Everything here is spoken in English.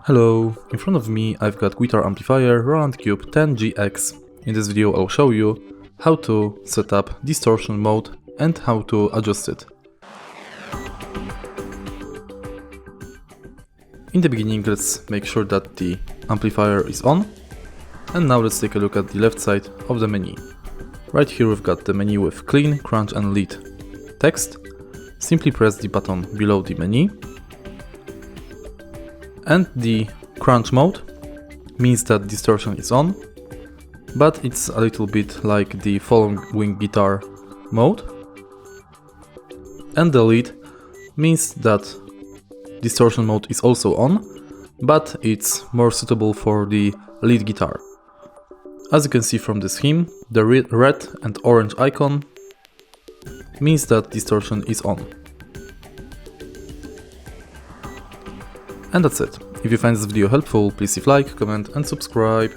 Hello, in front of me I've got guitar amplifier ROLAND CUBE-10GX. In this video I'll show you how to set up distortion mode and how to adjust it. In the beginning, let's make sure that the amplifier is on. And now let's take a look at the left side of the menu. Right here we've got the menu with clean, crunch and lead text. Simply press the button below the menu. And the crunch mode means that distortion is on, but it's a little bit like the following guitar mode. And the lead means that distortion mode is also on, but it's more suitable for the lead guitar. As you can see from the scheme, the red and orange icon means that distortion is on. And that's it. If you find this video helpful, please leave a like, comment and subscribe.